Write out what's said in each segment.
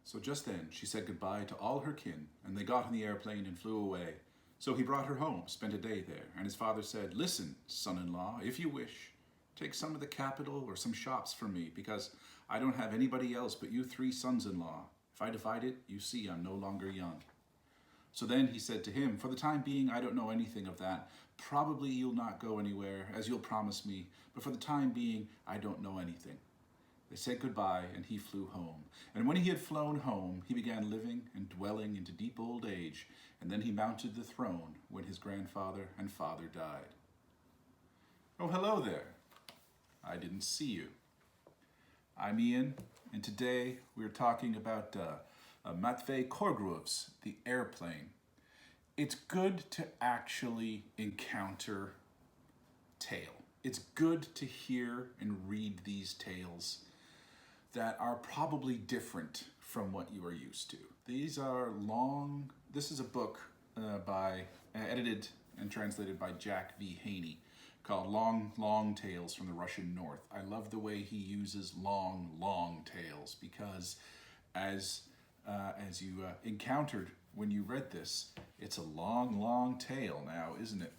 So just then she said goodbye to all her kin, and they got on the airplane and flew away. So he brought her home, spent a day there, and his father said, "Listen, son-in-law, if you wish, take some of the capital or some shops for me, because I don't have anybody else but you three sons-in-law. If I divide it, you see I'm no longer young." So then he said to him, "For the time being, I don't know anything of that. Probably you'll not go anywhere, as you'll promise me, but for the time being, I don't know anything." They said goodbye, and he flew home. And when he had flown home, he began living and dwelling into deep old age, and then he mounted the throne when his grandfather and father died. Oh, hello there. I didn't see you. I'm Ian, and today we're talking about Matvei Korguev's The Airplane. It's good to actually encounter tale. It's good to hear and read these tales that are probably different from what you are used to. These are long. This is a book edited and translated by Jack V. Haney, called Long Tales from the Russian North. I love the way he uses long tales, because as you encountered when you read this, it's a long tale now, isn't it?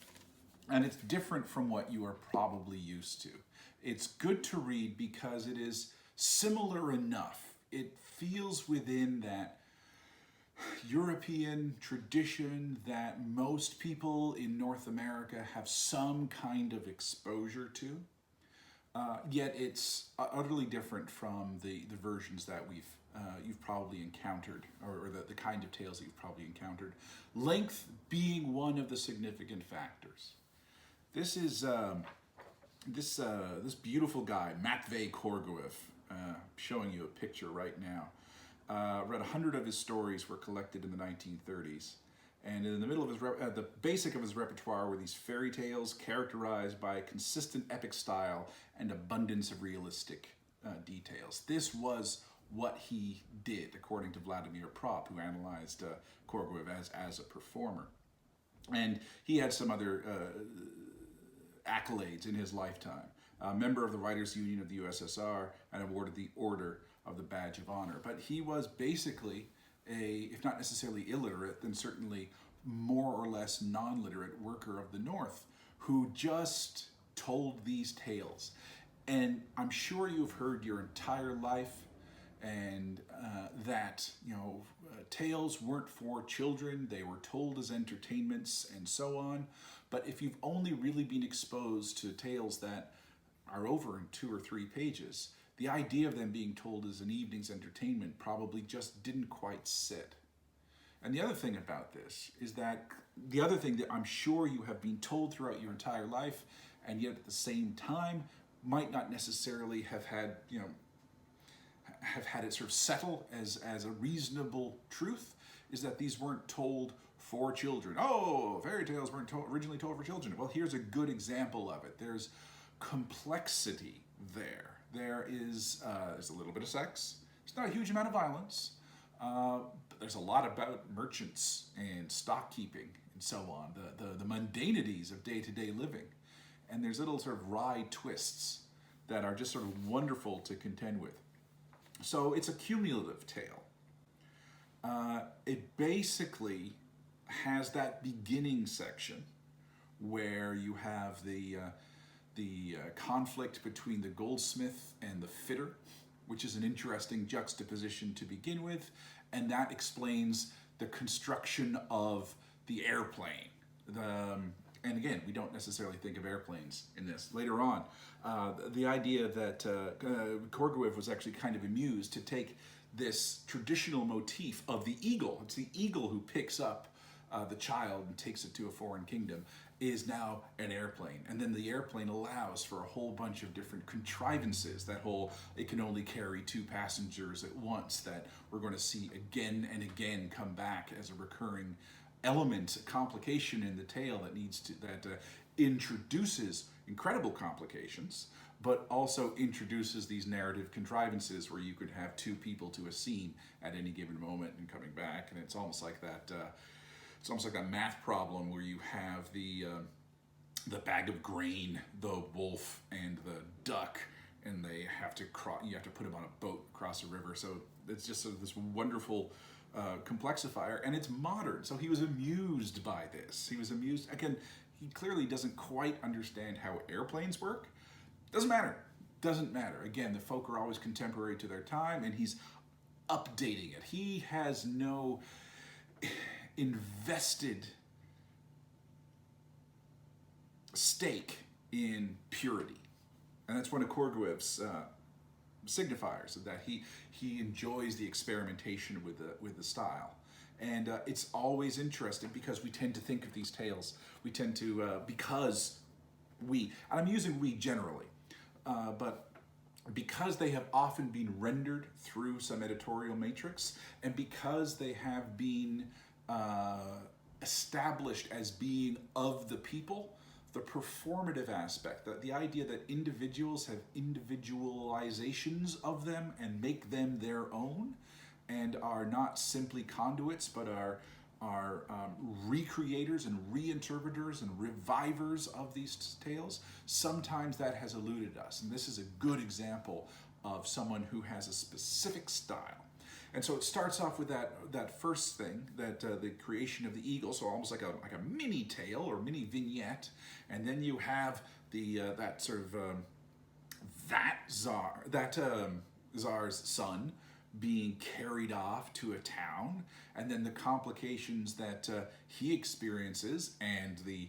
And it's different from what you are probably used to. It's good to read because it is similar enough. It feels within that European tradition that most people in North America have some kind of exposure to. Yet it's utterly different from the versions that you've probably encountered, or the kind of tales that you've probably encountered. Length being one of the significant factors. This is this beautiful guy, Matvei Korguev, showing you a picture right now. Read 100 of his stories were collected in the 1930s. And in the middle of his the basic of his repertoire were these fairy tales characterized by a consistent epic style and abundance of realistic details. This was what he did, according to Vladimir Prop, who analyzed Korguev as a performer. And he had some other accolades in his lifetime. A member of the Writers' Union of the USSR, and awarded the Order of the Badge of Honor. But he was basically if not necessarily illiterate, then certainly more or less non-literate worker of the North, who just told these tales. And I'm sure you've heard your entire life and that tales weren't for children, they were told as entertainments and so on. But if you've only really been exposed to tales that are over in 2 or 3 pages, the idea of them being told as an evening's entertainment probably just didn't quite sit. And the other thing about this is that the other thing that I'm sure you have been told throughout your entire life, and yet at the same time might not necessarily have had it sort of settle as a reasonable truth, is that these weren't told for children. Oh, fairy tales weren't originally told for children. Well, here's a good example of it. There's complexity there. There's a little bit of sex. There's not a huge amount of violence. But there's a lot about merchants and stock keeping and so on, the mundanities of day-to-day living. And there's little sort of wry twists that are just sort of wonderful to contend with. So it's a cumulative tale. It basically has that beginning section where you have the conflict between the goldsmith and the fitter, which is an interesting juxtaposition to begin with, and that explains the construction of the airplane. And again, we don't necessarily think of airplanes in this. Later on, the idea that Korguev was actually kind of amused to take this traditional motif of the eagle. It's the eagle who picks up the child and takes it to a foreign kingdom, is now an airplane. And then the airplane allows for a whole bunch of different contrivances. That whole, it can only carry 2 passengers at once, that we're going to see again and again come back as a recurring element, a complication in the tale that introduces incredible complications, but also introduces these narrative contrivances where you could have 2 people to a scene at any given moment and coming back. And it's almost like that. It's almost like that math problem where you have the bag of grain, the wolf, and the duck, and they have to cross. You have to put him on a boat across a river. So it's just sort of this wonderful complexifier, and it's modern. So he was amused by this. He was amused. Again, he clearly doesn't quite understand how airplanes work. Doesn't matter. Doesn't matter. Again, the folk are always contemporary to their time, and he's updating it. He has no invested stake in purity. And that's one of Korguev's signifiers, that he enjoys the experimentation with the style. And it's always interesting because we tend to think of these tales. We tend to, because we, and I'm using we generally, but because they have often been rendered through some editorial matrix, and because they have been established as being of the people, the performative aspect, the idea that individuals have individualizations of them and make them their own, and are not simply conduits, but are recreators and reinterpreters and revivers of these tales. Sometimes that has eluded us, and this is a good example of someone who has a specific style. And so it starts off with that first thing, that the creation of the eagle, so almost like a mini tale or mini vignette, and then you have the that sort of Tsar's son being carried off to a town, and then the complications that he experiences, and the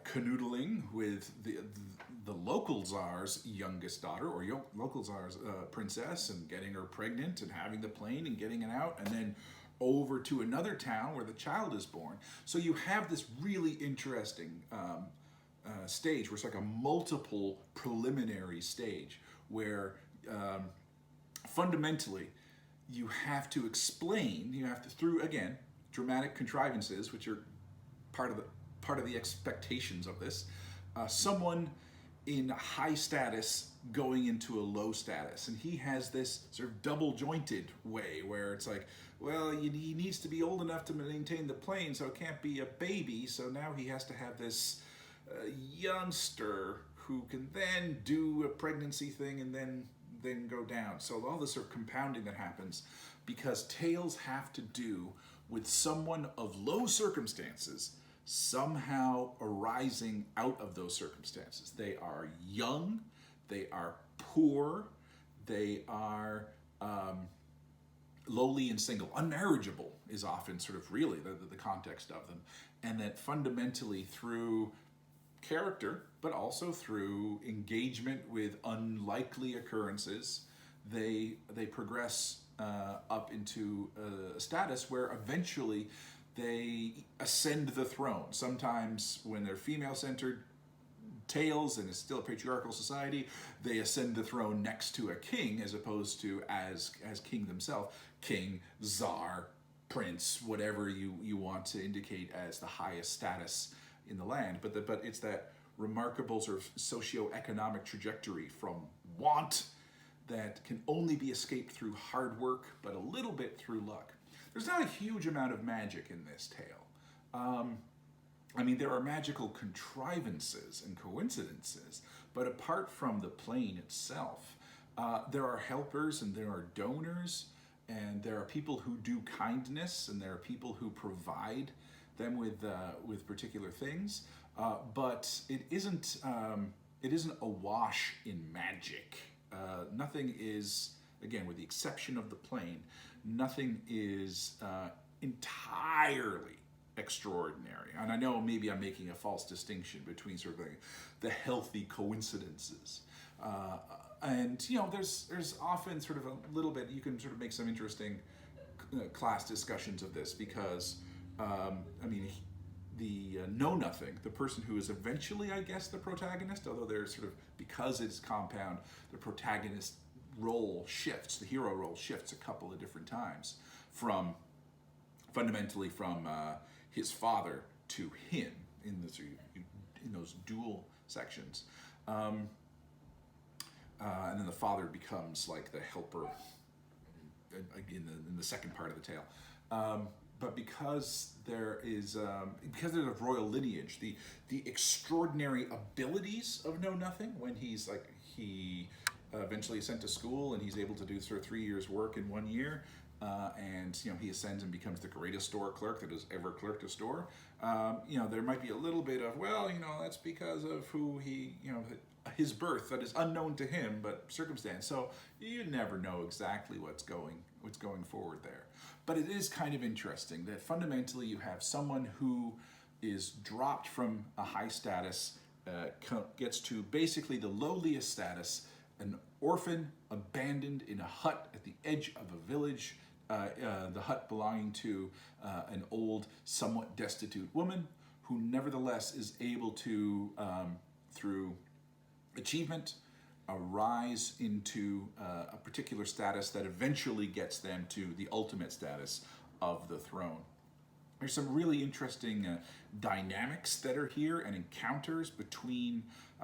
canoodling with the local Tsar's youngest daughter, or local Tsar's princess, and getting her pregnant and having the plane and getting it out, and then over to another town where the child is born. So you have this really interesting stage where it's like a multiple preliminary stage where fundamentally you have to explain, you have to, through, again, dramatic contrivances, which are part of the expectations of this, someone in high status going into a low status. And he has this sort of double jointed way where it's like, well, he needs to be old enough to maintain the plane, so it can't be a baby, so now he has to have this youngster who can then do a pregnancy thing and then go down. So all this sort of compounding that happens because tales have to do with someone of low circumstances somehow arising out of those circumstances. They are young, they are poor, they are lowly and single. Unmarriageable is often sort of really the context of them. And that fundamentally through character, but also through engagement with unlikely occurrences, they progress up into a status where eventually they ascend the throne. Sometimes when they're female-centered tales and it's still a patriarchal society, they ascend the throne next to a king as opposed to as king themselves. King, Tsar, prince, whatever you want to indicate as the highest status in the land. But it's that remarkable sort of socioeconomic trajectory from want that can only be escaped through hard work, but a little bit through luck. There's not a huge amount of magic in this tale. I mean, there are magical contrivances and coincidences, but apart from the plane itself, there are helpers and there are donors, and there are people who do kindness, and there are people who provide them with particular things. But it isn't awash in magic. Nothing is, again, with the exception of the plane, nothing is entirely extraordinary. And I know maybe I'm making a false distinction between sort of the healthy coincidences. And you know, there's often sort of a little bit, you can sort of make some interesting class discussions of this because, I mean, the Know Nothing, the person who is eventually, I guess, the protagonist, although there's sort of, because it's compound, the protagonist role shifts, the hero role shifts a couple of different times fundamentally from his father to him in those dual sections. And then the father becomes like the helper in the second part of the tale. But because there's a royal lineage, the extraordinary abilities of Know Nothing, when he's like, he eventually is sent to school, and he's able to do sort of 3 years work in 1 year. And he ascends and becomes the greatest store clerk that has ever clerked a store. There might be a little bit of, well, that's because of who he, his birth that is unknown to him, but circumstance. So you never know exactly what's going forward there. But it is kind of interesting that fundamentally you have someone who is dropped from a high status, gets to basically the lowliest status, an orphan abandoned in a hut at the edge of a village, the hut belonging to an old, somewhat destitute woman who nevertheless is able to, through achievement, rise into a particular status that eventually gets them to the ultimate status of the throne. There's some really interesting dynamics that are here and encounters between,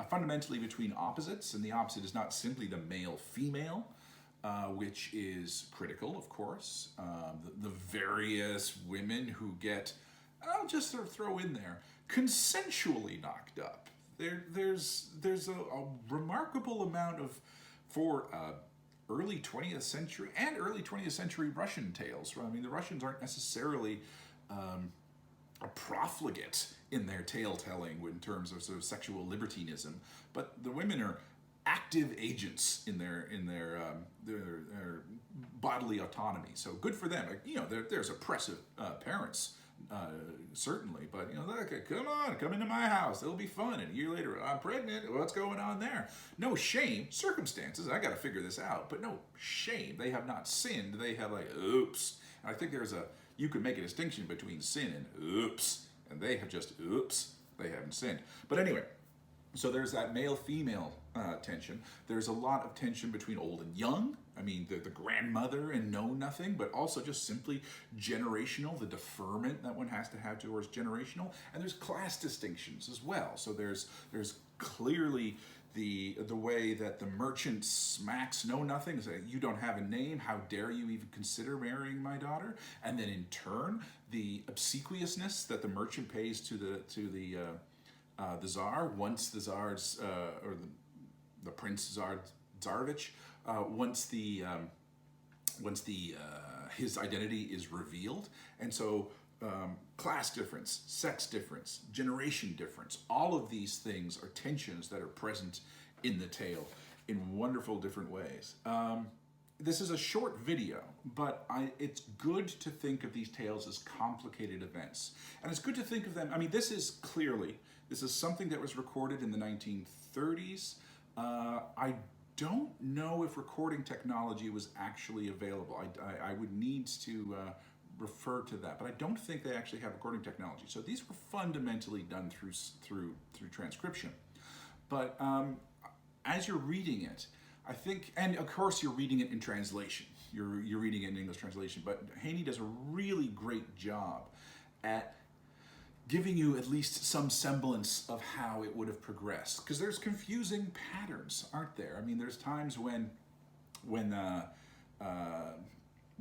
fundamentally between opposites, and the opposite is not simply the male-female, which is critical, of course. The various women who get, I'll just sort of throw in there, consensually knocked up. There's a remarkable amount of, for early 20th century and early 20th century Russian tales. I mean, the Russians aren't necessarily a profligate in their tale telling in terms of sort of sexual libertinism, but the women are active agents in their bodily autonomy. So good for them. There's oppressive parents, certainly, but come on, come into my house, it'll be fun. And a year later, I'm pregnant. What's going on there? No shame, circumstances. I got to figure this out, but no shame. They have not sinned. They have oops. And I think you could make a distinction between sin and oops, and they have just oops. They haven't sinned. But anyway. So there's that male-female tension. There's a lot of tension between old and young. I mean, the grandmother and know nothing, but also just simply generational, the deferment that one has to have towards generational. And there's class distinctions as well. So there's clearly the way that the merchant smacks know nothing, say, you don't have a name, how dare you even consider marrying my daughter? And then in turn, the obsequiousness that the merchant pays to the Tsar, once the Tsar's, or the Prince Tsarevich, once his identity is revealed. And so class difference, sex difference, generation difference, all of these things are tensions that are present in the tale in wonderful different ways. This is a short video, but it's good to think of these tales as complicated events. And it's good to think of them, this is something that was recorded in the 1930s. I don't know if recording technology was actually available. I would need to refer to that, but I don't think they actually have recording technology. So these were fundamentally done through transcription. But as you're reading it, I think, and of course you're reading it in translation. You're reading it in English translation, but Haney does a really great job at giving you at least some semblance of how it would have progressed. Because there's confusing patterns, aren't there? I mean, there's times when the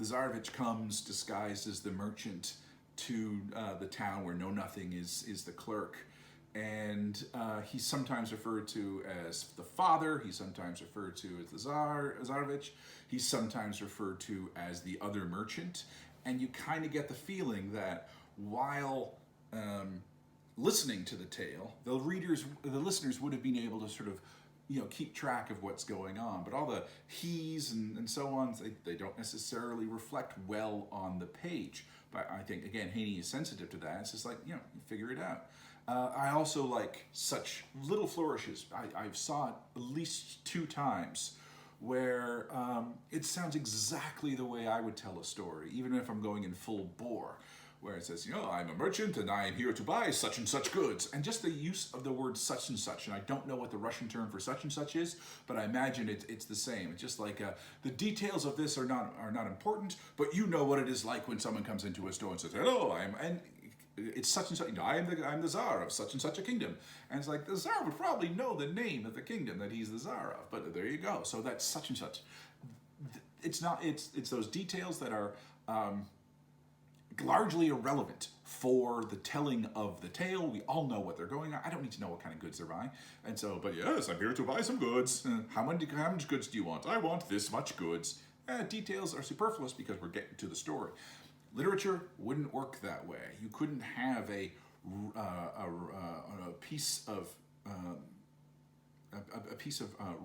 Tsarevich comes disguised as the merchant to the town where Know Nothing is the clerk. And he's sometimes referred to as the father, he's sometimes referred to as the Tsarevich, he's sometimes referred to as the other merchant. And you kind of get the feeling that while listening to the tale, the listeners would have been able to sort of, keep track of what's going on. But all the he's and so on, they don't necessarily reflect well on the page. But I think, again, Haney is sensitive to that. It's just like, you figure it out. I also like such little flourishes. I've saw it at least 2 times where it sounds exactly the way I would tell a story, even if I'm going in full bore, where it says, I'm a merchant and I am here to buy such and such goods. And just the use of the word such and such, and I don't know what the Russian term for such and such is, but I imagine it's the same. It's just like the details of this are not important, but you know what it is like when someone comes into a store and says, hello, and it's such and such, I'm the Tsar of such and such a kingdom. And it's like, the Tsar would probably know the name of the kingdom that he's the Tsar of, but there you go. So that's such and such. It's those details that are largely irrelevant for the telling of the tale. We all know what they're going on. I don't need to know what kind of goods they're buying. And so, but yes, I'm here to buy some goods. How much goods do you want? I want this much goods. Details are superfluous because we're getting to the story. Literature wouldn't work that way. You couldn't have a piece of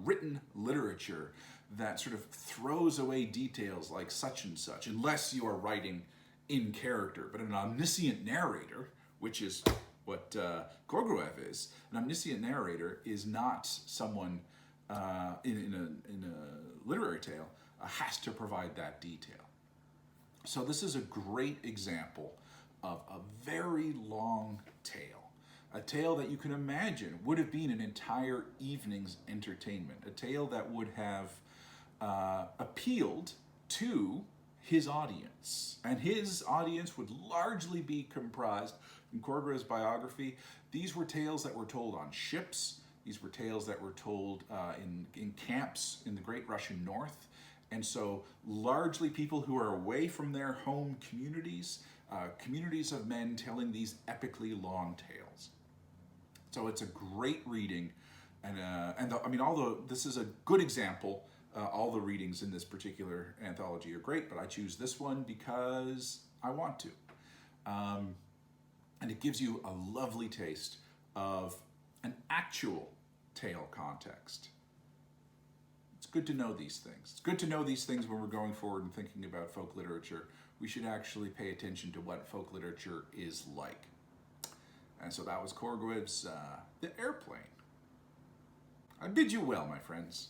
written literature that sort of throws away details like such and such, unless you are writing in character. But an omniscient narrator, which is what Korguev is, an omniscient narrator is not someone in a literary tale has to provide that detail. So this is a great example of a very long tale. A tale that you can imagine would have been an entire evening's entertainment. A tale that would have appealed to his audience. And his audience would largely be comprised, in Korguev's biography, these were tales that were told on ships. These were tales that were told in camps in the Great Russian North. And so largely people who are away from their home communities, communities of men telling these epically long tales. So it's a great reading. Although this is a good example, all the readings in this particular anthology are great, but I choose this one because I want to. And it gives you a lovely taste of an actual tale context. It's good to know these things. It's good to know these things when we're going forward and thinking about folk literature. We should actually pay attention to what folk literature is like. And so that was Korguev's The Airplane. I bid you well, my friends.